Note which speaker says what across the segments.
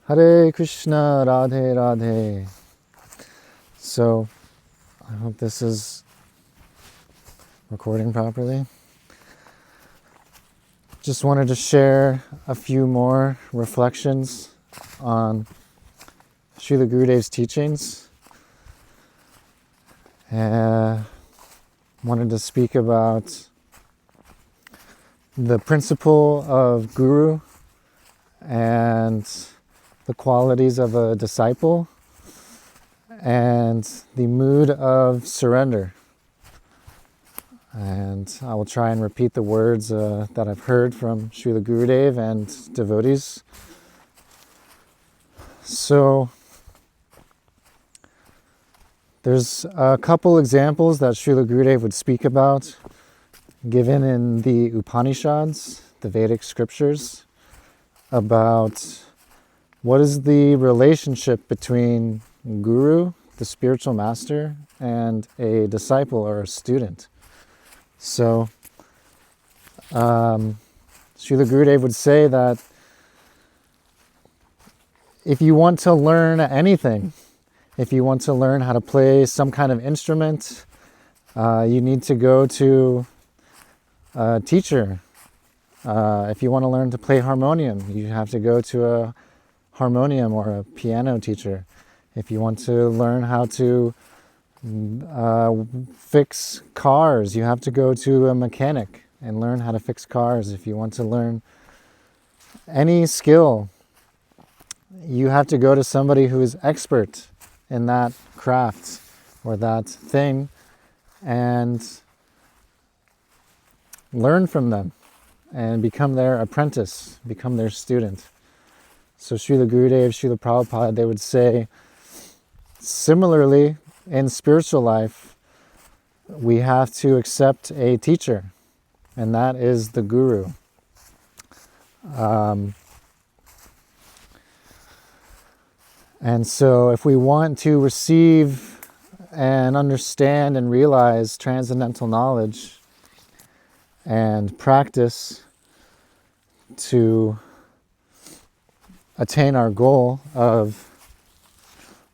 Speaker 1: Hare Krishna, Radhe Radhe. So, I hope this is recording properly. Just wanted to share a few more reflections on Srila Gurudev's teachings. Wanted to speak about the principle of Guru and the qualities of a disciple and the mood of surrender. And I will try and repeat the words that I've heard from Srila Gurudev and devotees. So there's a couple examples that Srila Gurudev would speak about given in the Upanishads, the Vedic scriptures, about what is the relationship between Guru, the spiritual master, and a disciple or a student. So, Srila Gurudev would say that if you want to learn anything, if you want to learn how to play some kind of instrument, you need to go to a teacher. If you want to learn to play harmonium, you have to go to a harmonium or a piano teacher. If you want to learn how to fix cars, you have to go to a mechanic and learn how to fix cars. If you want to learn any skill, you have to go to somebody who is expert in that craft or that thing and learn from them and become their apprentice, become their student. So Srila Gurudev, Srila Prabhupada, they would say, similarly, in spiritual life, we have to accept a teacher, and that is the Guru. And so if we want to receive and understand and realize transcendental knowledge and practice to attain our goal of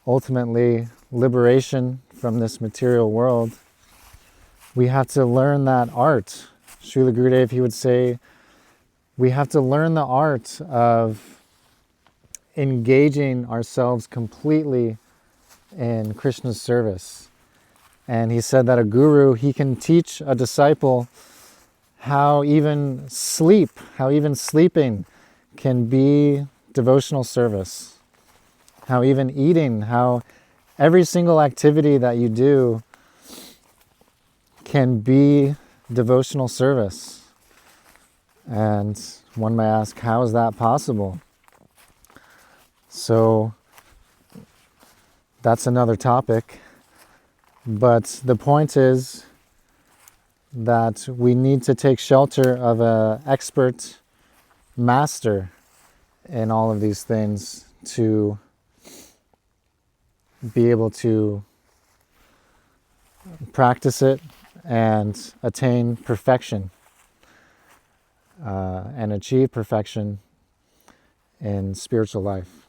Speaker 1: ultimately liberation from this material world, we have to learn that art. Srila Gurudev, he would say, we have to learn the art of engaging ourselves completely in Krishna's service. And he said that a guru, he can teach a disciple how even sleeping can be devotional service. How even eating, how every single activity that you do can be devotional service. And one may ask, how is that possible? So that's another topic. But the point is that we need to take shelter of an expert master in all of these things to be able to practice it and attain perfection and achieve perfection in spiritual life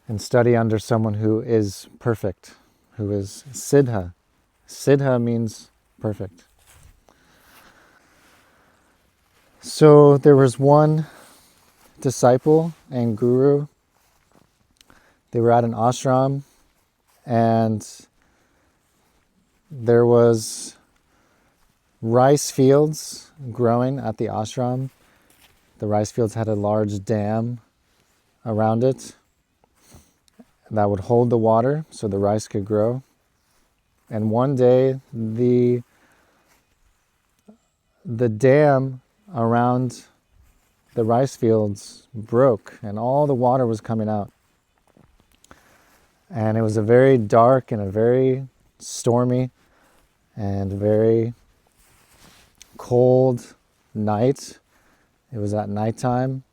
Speaker 1: and study under someone who is perfect, who is Siddha. Siddha means perfect. So there was one disciple and guru. They were at an ashram and there was rice fields growing at the ashram. The rice fields had a large dam around it that would hold the water so the rice could grow. And one day the dam around the rice fields broke and all the water was coming out. And it was a very dark and a very stormy and very cold night. It was at nighttime,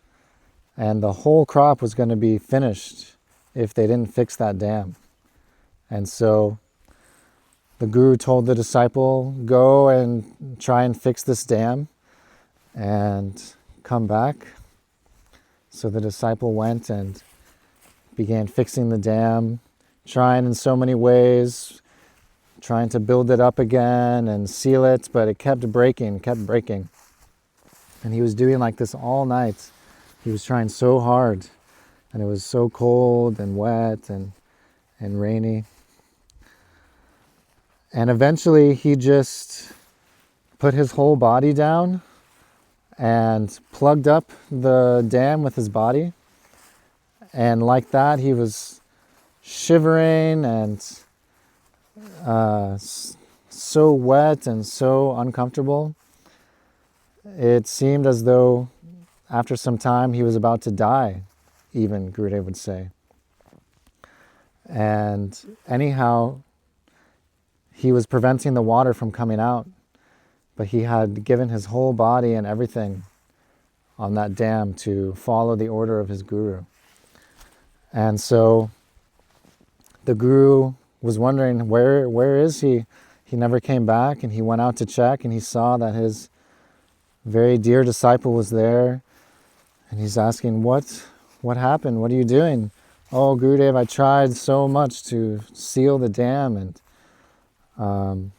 Speaker 1: and the whole crop was going to be finished if they didn't fix that dam. And so the guru told the disciple, go and try and fix this dam and come back. So the disciple went and began fixing the dam, trying in so many ways, trying to build it up again and seal it, but it kept breaking. And he was doing like this all night. He was trying so hard, and it was so cold and wet and rainy. And eventually he just put his whole body down and plugged up the dam with his body. And like that, he was shivering and so wet and so uncomfortable. It seemed as though after some time he was about to die, even, Gurudev would say. And anyhow, he was preventing the water from coming out, but he had given his whole body and everything on that dam to follow the order of his guru. And so the guru was wondering, where is he? He never came back, and he went out to check, and he saw that his very dear disciple was there, and he's asking, what happened? What are you doing? Oh, Gurudev, I tried so much to seal the dam, and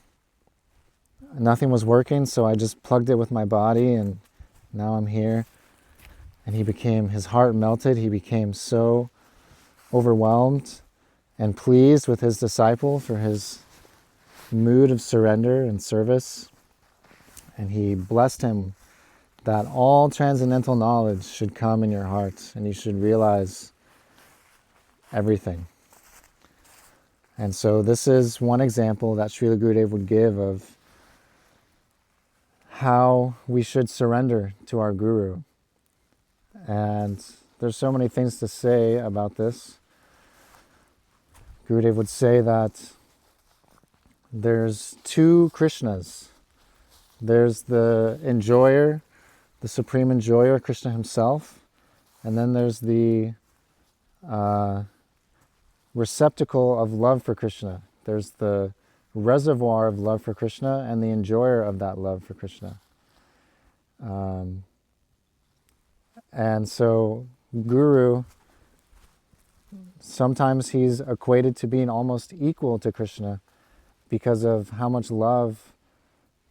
Speaker 1: nothing was working, so I just plugged it with my body, and now I'm here. And his heart melted. He became so overwhelmed and pleased with his disciple for his mood of surrender and service. And he blessed him that all transcendental knowledge should come in your heart, and you should realize everything. And so this is one example that Srila Gurudev would give of how we should surrender to our Guru. And there's so many things to say about this. Gurudev would say that there's two Krishnas. There's the enjoyer, the supreme enjoyer, Krishna himself, and then there's the receptacle of love for Krishna. There's the reservoir of love for Krishna and the enjoyer of that love for Krishna. And so Guru, sometimes he's equated to being almost equal to Krishna because of how much love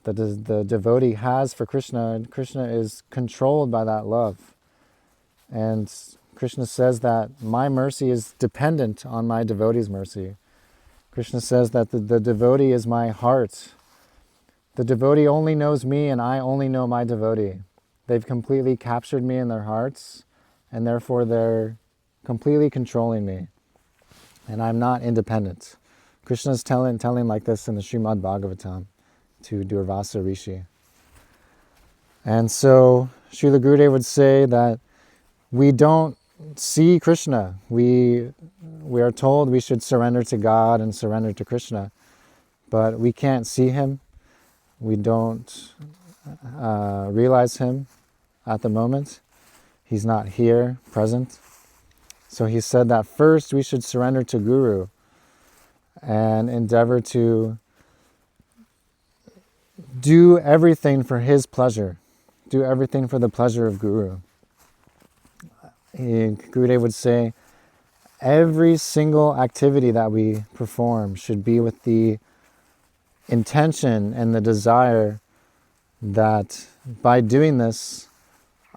Speaker 1: the devotee has for Krishna, and Krishna is controlled by that love. And Krishna says that my mercy is dependent on my devotee's mercy. Krishna says that the devotee is my heart. The devotee only knows me, and I only know my devotee. They've completely captured me in their hearts, and therefore they're completely controlling me. And I'm not independent. Krishna is telling like this in the Srimad Bhagavatam to Durvasa Rishi. And so Srila Gurudev would say that we don't see Krishna. We are told we should surrender to God and surrender to Krishna, but we can't see him. We don't realize him at the moment. He's not here, present. So he said that first we should surrender to Guru and endeavor to do everything for his pleasure. Do everything for the pleasure of Guru. Gurudev would say, every single activity that we perform should be with the intention and the desire that by doing this,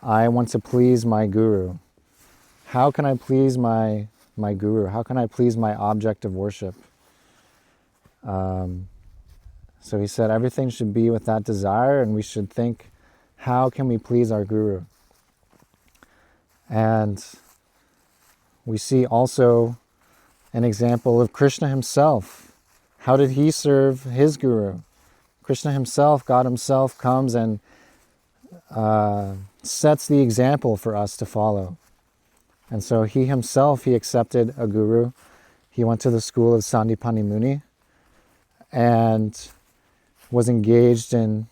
Speaker 1: I want to please my Guru. How can I please my Guru? How can I please my object of worship? So he said everything should be with that desire, and we should think, how can we please our Guru? And we see also an example of Krishna himself. How did he serve his Guru? Krishna himself, God himself, comes and sets the example for us to follow. And so he accepted a Guru. He went to the school of Sandipani Muni and was engaged in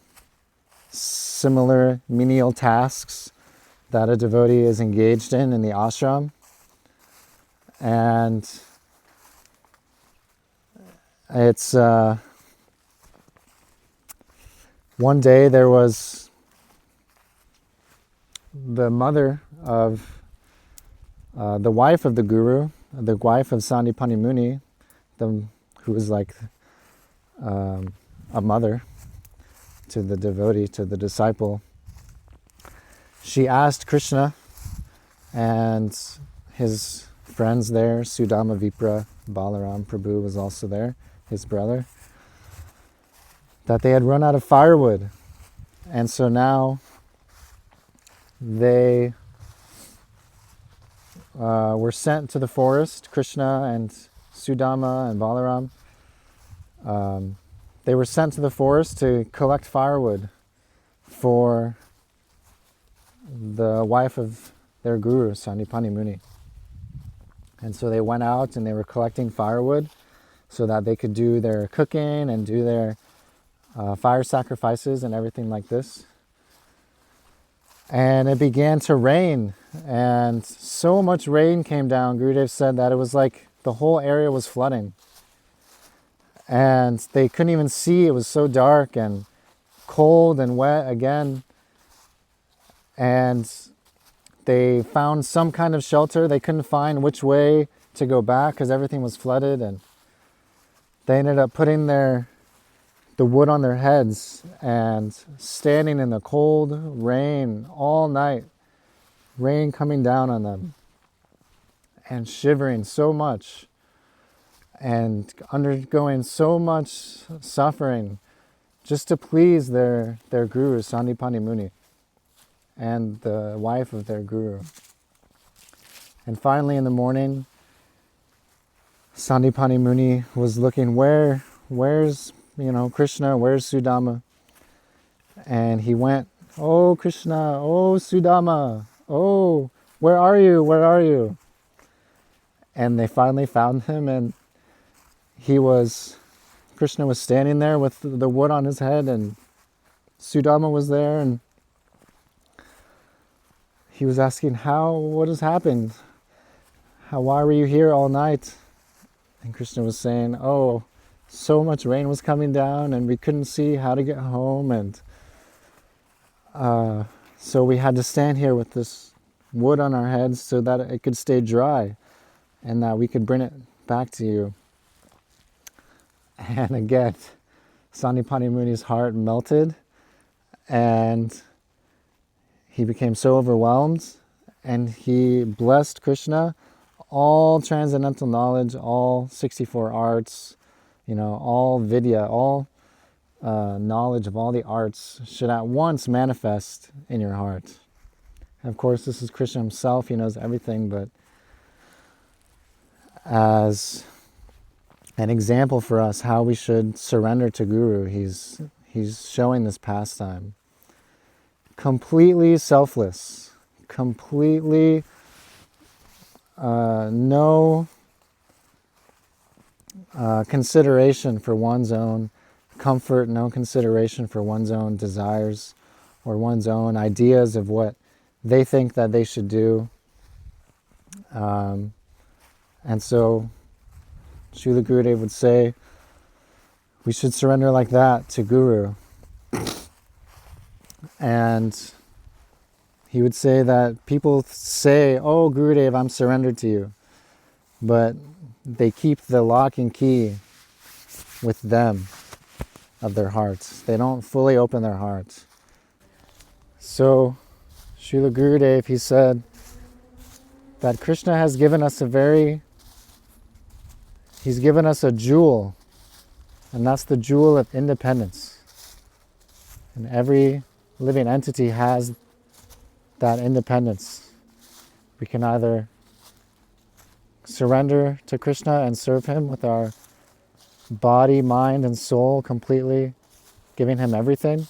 Speaker 1: similar menial tasks that a devotee is engaged in the ashram. And it's one day there was the mother of the wife of the guru, the wife of Sandipani Muni, who was like a mother to the devotee, to the disciple, she asked Krishna and his friends there, Sudama, Vipra, Balaram, Prabhu was also there, his brother, that they had run out of firewood. And so now they were sent to the forest, Krishna and Sudama and Balaram. They were sent to the forest to collect firewood for the wife of their guru, Sandipani Muni. And so they went out and they were collecting firewood so that they could do their cooking and do their fire sacrifices and everything like this. And it began to rain, and so much rain came down. Gurudev said that it was like the whole area was flooding. And they couldn't even see, it was so dark and cold and wet again. And they found some kind of shelter. They couldn't find which way to go back because everything was flooded, and they ended up putting the wood on their heads and standing in the cold rain all night, rain coming down on them, and shivering so much and undergoing so much suffering just to please their guru, Sandipani Muni, and the wife of their guru. And finally in the morning, Sandipani Muni was looking, where's Krishna, where's Sudama? And he went, "Oh Krishna, oh Sudama, oh, where are you, where are you?" And they finally found him, and Krishna was standing there with the wood on his head, and Sudama was there, and he was asking, what has happened? Why were you here all night? And Krishna was saying, oh, so much rain was coming down and we couldn't see how to get home, and so we had to stand here with this wood on our heads so that it could stay dry and that we could bring it back to you. And again, Sandipani Muni's heart melted, and he became so overwhelmed, and he blessed Krishna, all transcendental knowledge, all 64 arts, all vidya, all knowledge of all the arts should at once manifest in your heart. And of course, this is Krishna himself, he knows everything, but as an example for us how we should surrender to Guru, he's showing this pastime. Completely selfless, completely no consideration for one's own comfort, no consideration for one's own desires or one's own ideas of what they think that they should do. And so Srila Gurudev would say we should surrender like that to Guru. And he would say that people say, oh Gurudev, I'm surrendered to you. But they keep the lock and key with them of their hearts. They don't fully open their hearts. So Srila Gurudev, he said that Krishna has given us he's given us a jewel, and that's the jewel of independence. And every living entity has that independence. We can either surrender to Krishna and serve him with our body, mind, and soul completely, giving him everything,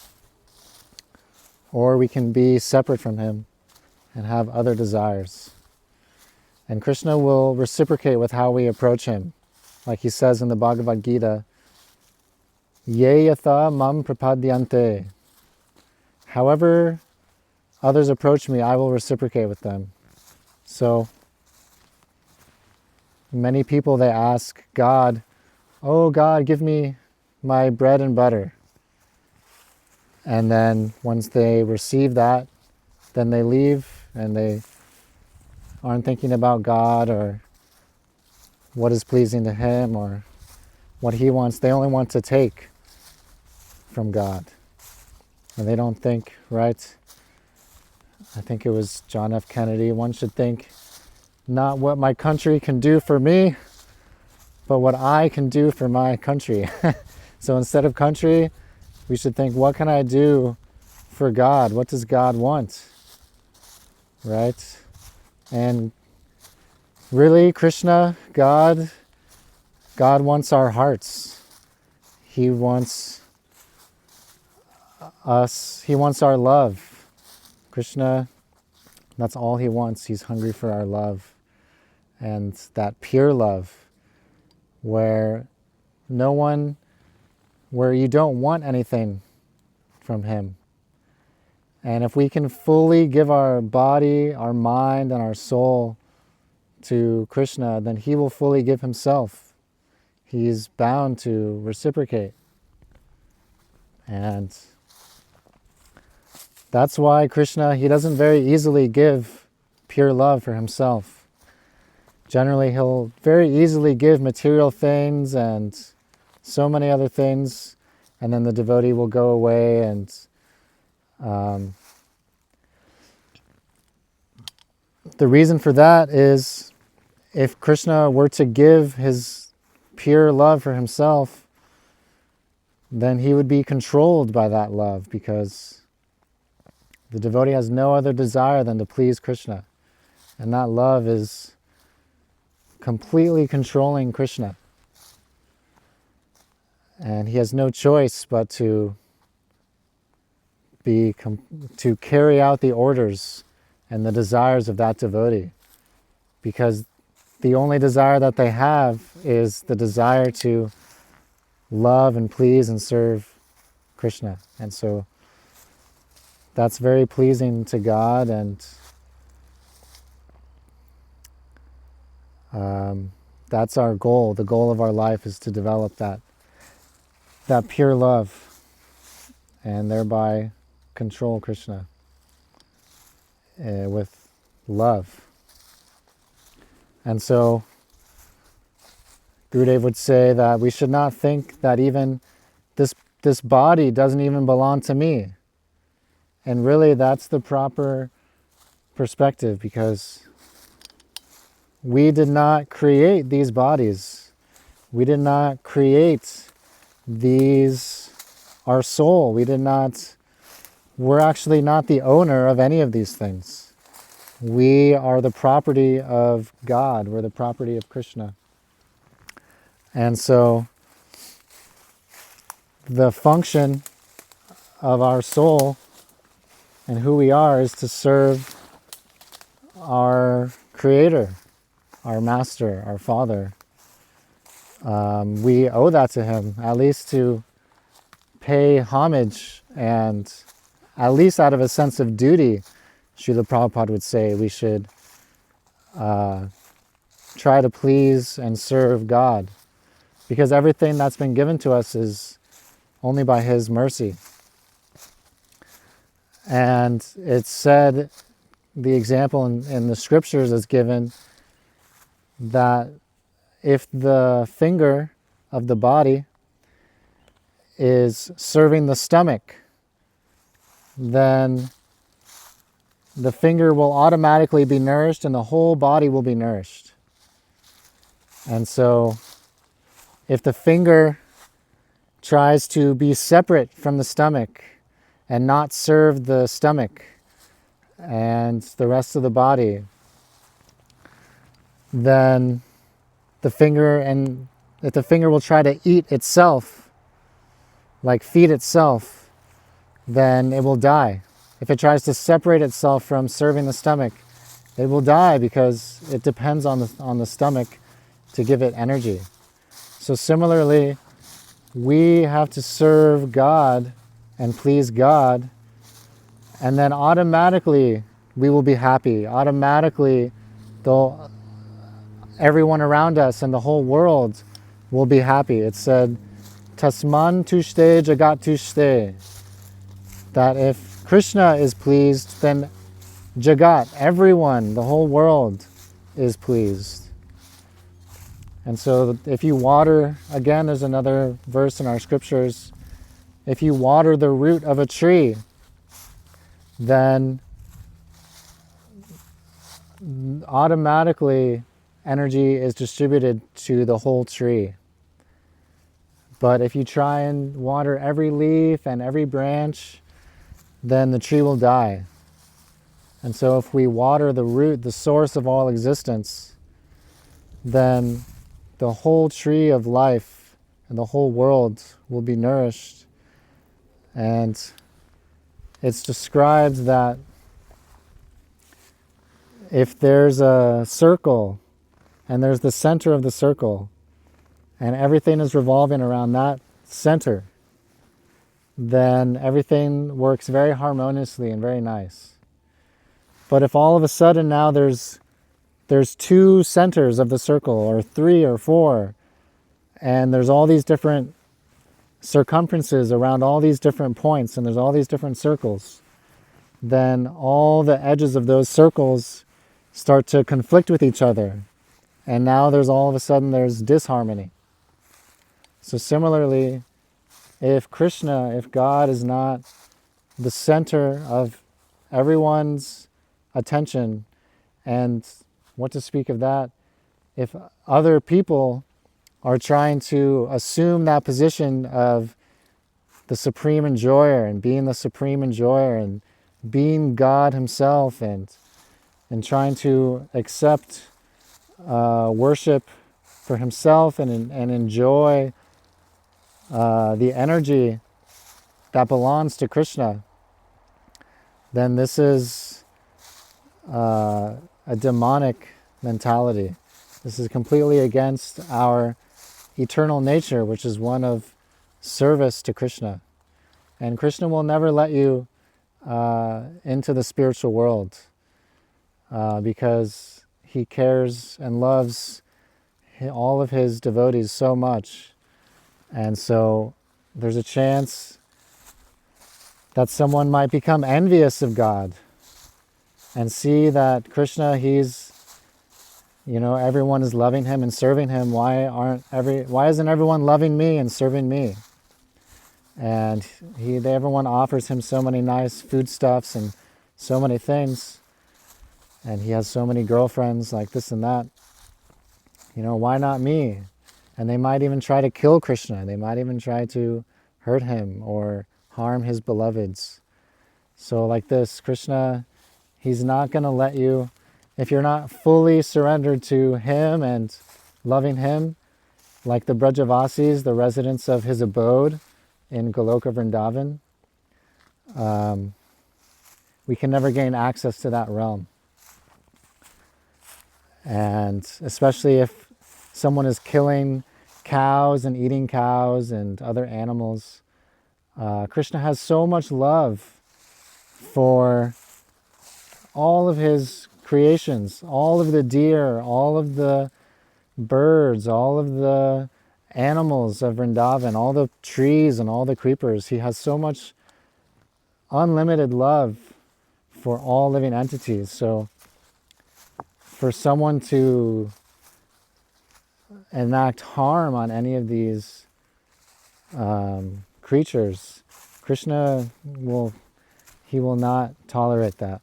Speaker 1: or we can be separate from him and have other desires. And Krishna will reciprocate with how we approach him. Like he says in the Bhagavad Gita, Ye yatha mam prapadyante. However others approach me, I will reciprocate with them. So many people, they ask God, oh God, give me my bread and butter. And then once they receive that, then they leave and they aren't thinking about God or what is pleasing to Him or what He wants. They only want to take from God. And they don't think, right? I think it was John F. Kennedy. One should think not what my country can do for me, but what I can do for my country. So instead of country, we should think, what can I do for God? What does God want? Right? And really, Krishna, God wants our hearts. He wants us. He wants our love. Krishna, that's all He wants. He's hungry for our love. And that pure love where you don't want anything from Him. And if we can fully give our body, our mind, and our soul to Krishna, then He will fully give Himself. He's bound to reciprocate. And that's why Krishna, He doesn't very easily give pure love for Himself. Generally, He'll very easily give material things and so many other things, and then the devotee will go away and the reason for that is if Krishna were to give His pure love for Himself, then He would be controlled by that love, because the devotee has no other desire than to please Krishna. And that love is completely controlling Krishna. And he has no choice but to carry out the orders and the desires of that devotee, because the only desire that they have is the desire to love and please and serve Krishna. And so that's very pleasing to God, and that's our goal. The goal of our life is to develop that pure love and thereby control Krishna with love. And so Gurudev would say that we should not think that even this body doesn't even belong to me. And really that's the proper perspective, because we did not create these bodies. We did not create our soul. We're actually not the owner of any of these things. We are the property of God. We're the property of Krishna. And so the function of our soul and who we are is to serve our Creator, our Master, our Father. We owe that to Him, at least to pay homage, and at least out of a sense of duty, Srila Prabhupada would say we should try to please and serve God, because everything that's been given to us is only by His mercy. And it's said, the example in the scriptures is given, that if the finger of the body is serving the stomach, then the finger will automatically be nourished and the whole body will be nourished. And so if the finger tries to be separate from the stomach and not serve the stomach and the rest of the body, then if the finger will try to eat itself, like feed itself, then it will die. If it tries to separate itself from serving the stomach, it will die, because it depends on the stomach to give it energy. So similarly, we have to serve God and please God, and then automatically we will be happy. Automatically, everyone around us and the whole world will be happy. It said, Tasman tushte jagat tushte, that if Krishna is pleased, then Jagat, everyone, the whole world is pleased. And so if you water, again, there's another verse in our scriptures, if you water the root of a tree, then automatically energy is distributed to the whole tree. But if you try and water every leaf and every branch, then the tree will die. And so if we water the root, the source of all existence, then the whole tree of life and the whole world will be nourished. And it's described that if there's a circle and there's the center of the circle and everything is revolving around that center, then everything works very harmoniously and very nice. But if all of a sudden now there's two centers of the circle, or three or four, and there's all these different circumferences around all these different points, and there's all these different circles, then all the edges of those circles start to conflict with each other. And now there's all of a sudden there's disharmony. So similarly, if Krishna, if God is not the center of everyone's attention, and what to speak of that, if other people are trying to assume that position of the supreme enjoyer and being the supreme enjoyer and being God himself, and trying to accept worship for himself and enjoy the energy that belongs to Krishna, then this is a demonic mentality. This is completely against our eternal nature, which is one of service to Krishna. And Krishna will never let you into the spiritual world because he cares and loves all of his devotees so much. And so there's a chance that someone might become envious of God and see that Krishna, he's, everyone is loving him and serving him. Why isn't everyone loving me and serving me? And everyone offers him so many nice foodstuffs and so many things. And he has so many girlfriends like this and that. Why not me? And they might even try to kill Krishna. They might even try to hurt him or harm his beloveds. So like this, Krishna, he's not going to let you, if you're not fully surrendered to him and loving him, like the Brajavasis, the residents of his abode in Goloka Vrindavan, we can never gain access to that realm. And especially if someone is killing cows and eating cows and other animals, Krishna has so much love for all of his creations, all of the deer, all of the birds, all of the animals of Vrindavan, all the trees and all the creepers. He has so much unlimited love for all living entities. So for someone to enact harm on any of these creatures, Krishna will not tolerate that.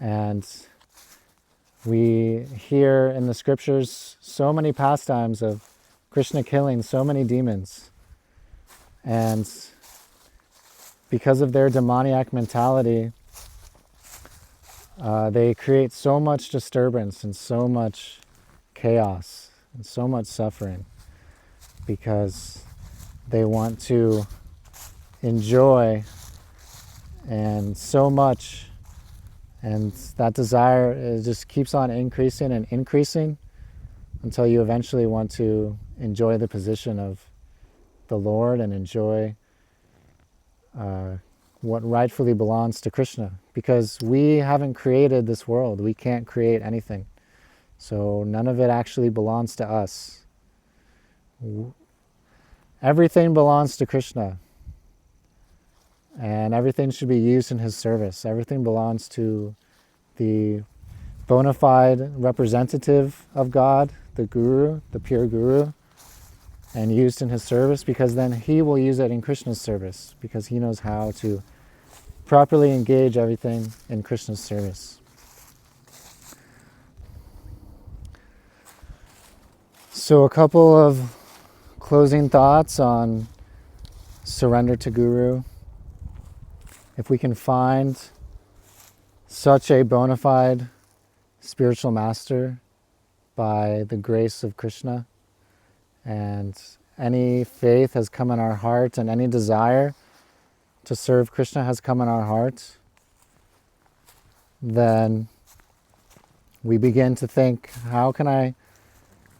Speaker 1: And we hear in the scriptures so many pastimes of Krishna killing so many demons. And because of their demoniac mentality, they create so much disturbance and so much chaos and so much suffering because they want to enjoy and so much, and that desire just keeps on increasing and increasing until you eventually want to enjoy the position of the Lord and enjoy what rightfully belongs to Krishna, because we haven't created this world. We can't create anything. So none of it actually belongs to us. Everything belongs to Krishna. And everything should be used in his service. Everything belongs to the bona fide representative of God, the guru, the pure guru, and used in his service, because then he will use it in Krishna's service, because he knows how to properly engage everything in Krishna's service. So a couple of closing thoughts on surrender to Guru. If we can find such a bona fide spiritual master by the grace of Krishna, and any faith has come in our heart, and any desire to serve Krishna has come in our heart, then we begin to think,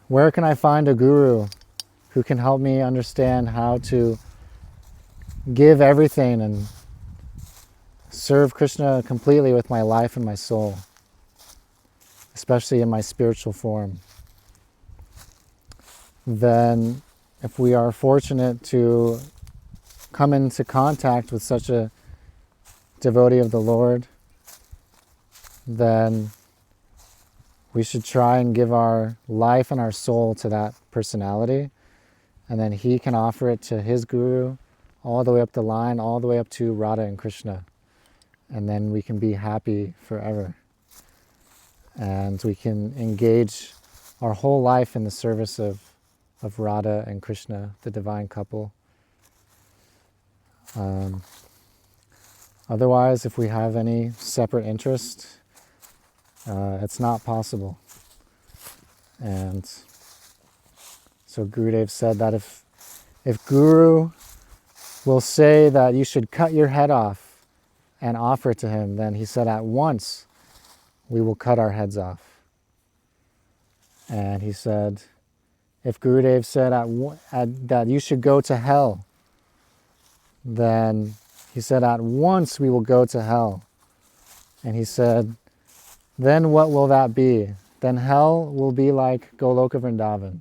Speaker 1: where can I find a guru who can help me understand how to give everything and serve Krishna completely with my life and my soul, especially in my spiritual form. Then if we are fortunate to come into contact with such a devotee of the Lord, then we should try and give our life and our soul to that personality, and then he can offer it to his guru all the way up the line, all the way up to Radha and Krishna, and then we can be happy forever. And we can engage our whole life in the service of Radha and Krishna, the divine couple. Otherwise, if we have any separate interest, it's not possible. And so Gurudev said that if Guru will say that you should cut your head off and offer it to him, then he said at once we will cut our heads off. And he said, if Gurudev said that you should go to hell, then he said at once we will go to hell. And he said, then what will that be? Then hell will be like Goloka Vrindavan.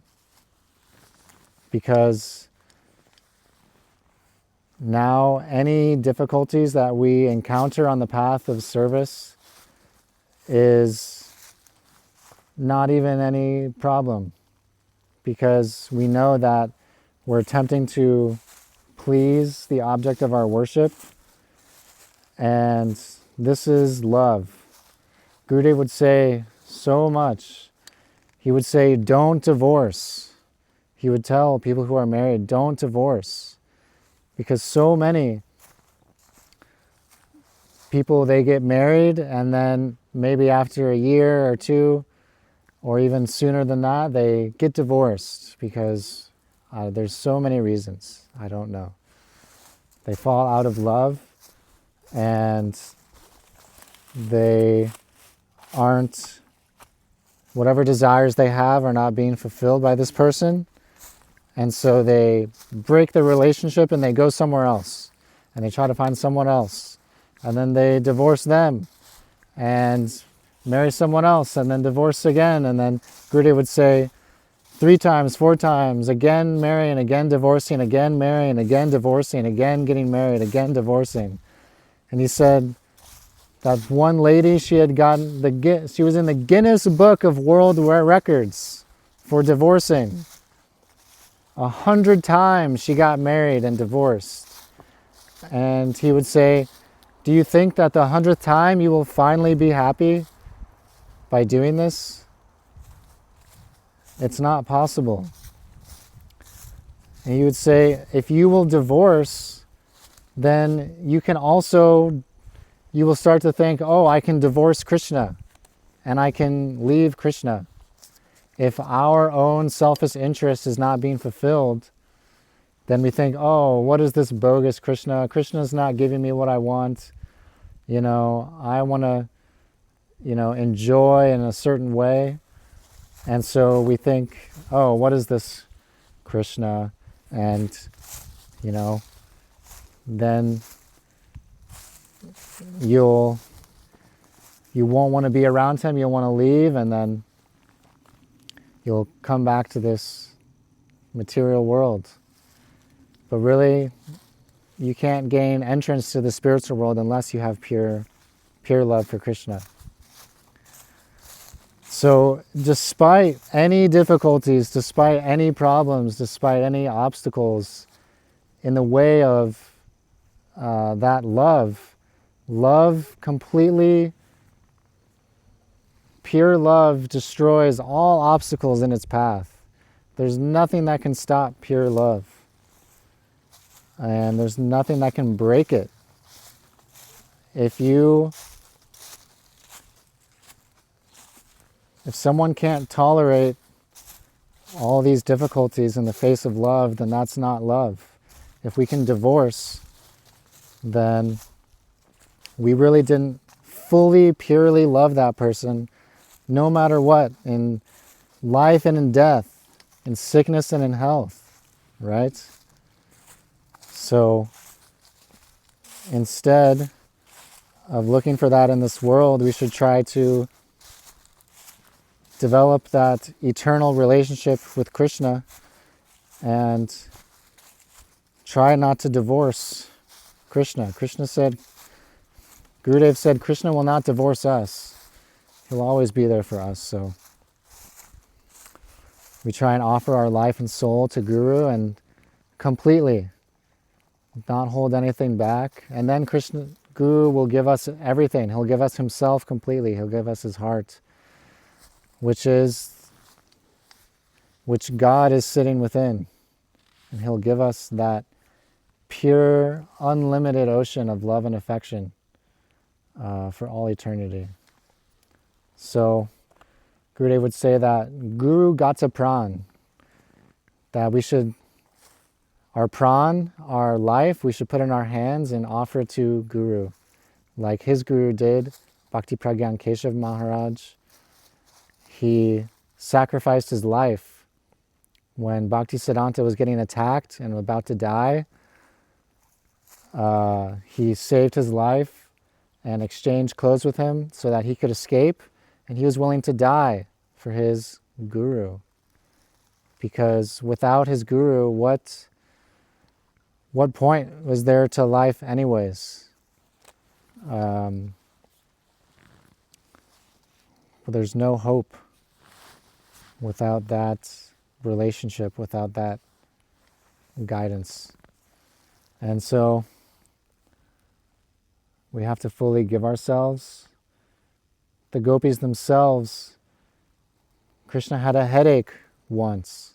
Speaker 1: Because now any difficulties that we encounter on the path of service is not even any problem. Because we know that we're attempting to please the object of our worship, and this is love. Gurudev would say so much. He would say, don't divorce. He would tell people who are married, don't divorce. Because so many people, they get married, and then maybe after a year or two, or even sooner than that, they get divorced because there's so many reasons. I don't know. They fall out of love, and they aren't, whatever desires they have are not being fulfilled by this person. And so they break the relationship and they go somewhere else. And they try to find someone else. And then they divorce them and marry someone else and then divorce again. And then Gurudev would say 3 times, 4 times, again marrying, again divorcing, again marrying, again divorcing, again getting married, again divorcing. And he said that one lady, she was in the Guinness Book of World Records for divorcing. 100 times she got married and divorced. And he would say, do you think that the 100th time you will finally be happy by doing this? It's not possible. And he would say, if you will divorce, then you will start to think, oh, I can divorce Krishna and I can leave Krishna. If our own selfish interest is not being fulfilled, then we think, oh, what is this bogus Krishna? Krishna's not giving me what I want. I want to, enjoy in a certain way. And so we think, oh, what is this Krishna? And, then you won't want to be around him, you'll want to leave, and then you'll come back to this material world. But really, you can't gain entrance to the spiritual world unless you have pure love for Krishna. So despite any difficulties, despite any problems, despite any obstacles in the way of that love completely, pure love destroys all obstacles in its path. There's nothing that can stop pure love. And there's nothing that can break it. If someone can't tolerate all these difficulties in the face of love, then that's not love. If we can divorce, then we really didn't fully, purely love that person, no matter what, in life and in death, in sickness and in health, right? So instead of looking for that in this world, we should try to develop that eternal relationship with Krishna and try not to divorce Krishna. Gurudev said, Krishna will not divorce us. He'll always be there for us. So we try and offer our life and soul to Guru and completely not hold anything back. And then Guru will give us everything. He'll give us himself completely. He'll give us his heart, which God is sitting within. And he'll give us that pure, unlimited ocean of love and affection for all eternity. So Gurudev would say that Guru Gata Pran, that we should, our pran, our life, we should put in our hands and offer to Guru, like his Guru did, Bhakti Pragyan Keshav Maharaj. He sacrificed his life when Bhakti Siddhanta was getting attacked and about to die. He saved his life and exchanged clothes with him so that he could escape, and he was willing to die for his Guru. Because without his Guru, what point was there to life anyways? There's no hope without that relationship, without that guidance. And so we have to fully give ourselves. The gopis themselves, Krishna had a headache once,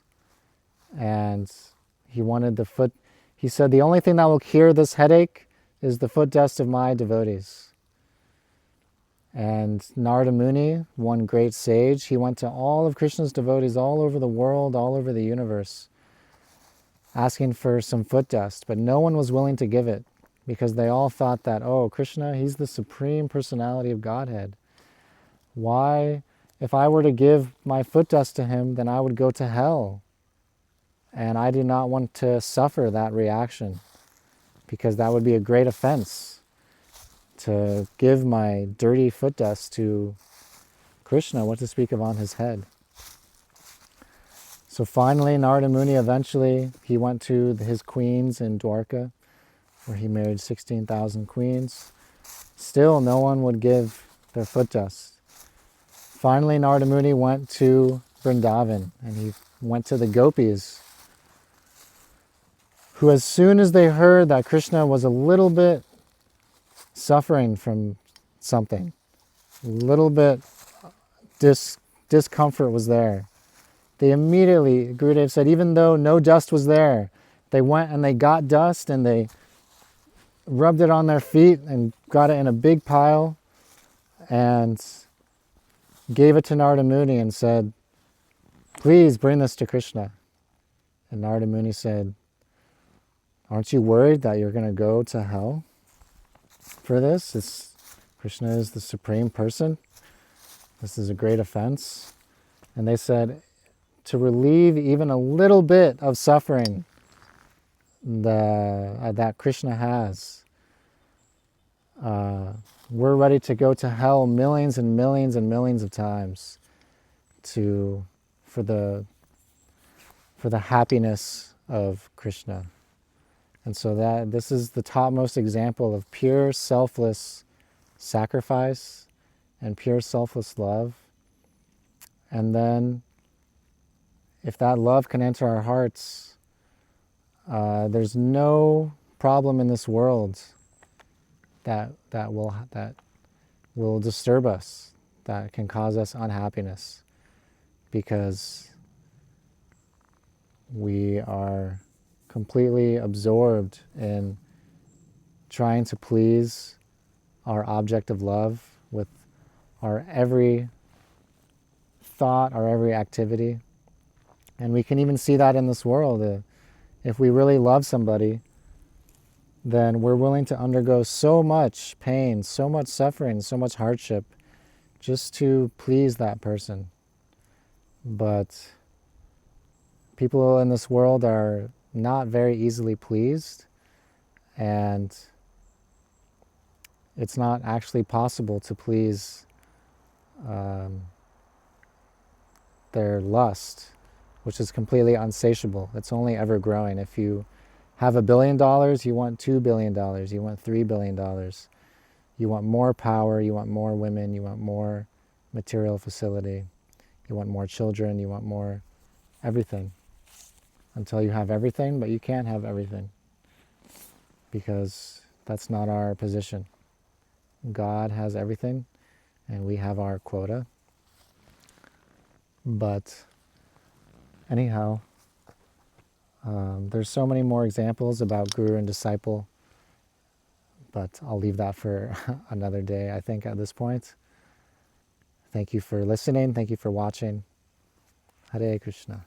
Speaker 1: and he wanted the foot. He said, the only thing that will cure this headache is the foot dust of my devotees. And Narada Muni, one great sage, he went to all of Krishna's devotees all over the world, all over the universe, asking for some foot dust, but no one was willing to give it because they all thought that, oh, Krishna, he's the supreme personality of Godhead. Why, if I were to give my foot dust to him, then I would go to hell. And I do not want to suffer that reaction because that would be a great offense to give my dirty foot dust to Krishna, what to speak of on his head. So finally, Narada Muni, eventually, he went to his queens in Dwarka, where he married 16,000 queens. Still, no one would give their foot dust. Finally, Narada Muni went to Vrindavan, and he went to the gopis, who as soon as they heard that Krishna was a little bit suffering from something, a little bit discomfort was there, they immediately, Gurudev said, even though no dust was there, they went and they got dust and they rubbed it on their feet and got it in a big pile and gave it to Narada Muni and said, please bring this to Krishna. And Narada Muni said, aren't you worried that you're going to go to hell for this? Krishna is the supreme person. This is a great offense. And they said, to relieve even a little bit of suffering that Krishna has, we're ready to go to hell millions and millions and millions of times for the happiness of Krishna. And so this is the topmost example of pure selfless sacrifice and pure selfless love. And then if that love can enter our hearts, there's no problem in this world that will disturb us, that can cause us unhappiness, because we are completely absorbed in trying to please our object of love with our every thought, our every activity. And we can even see that in this world. If we really love somebody, then we're willing to undergo so much pain, so much suffering, so much hardship just to please that person. But people in this world are not very easily pleased, and it's not actually possible to please their lust, which is completely unsatiable. It's only ever growing. If you have $1 billion, you want $2 billion, you want $3 billion. You want more power, you want more women, you want more material facility, you want more children, you want more everything. Until you have everything, but you can't have everything, because that's not our position. God has everything, and we have our quota. But anyhow, there's so many more examples about guru and disciple, but I'll leave that for another day, I think, at this point. Thank you for listening. Thank you for watching. Hare Krishna.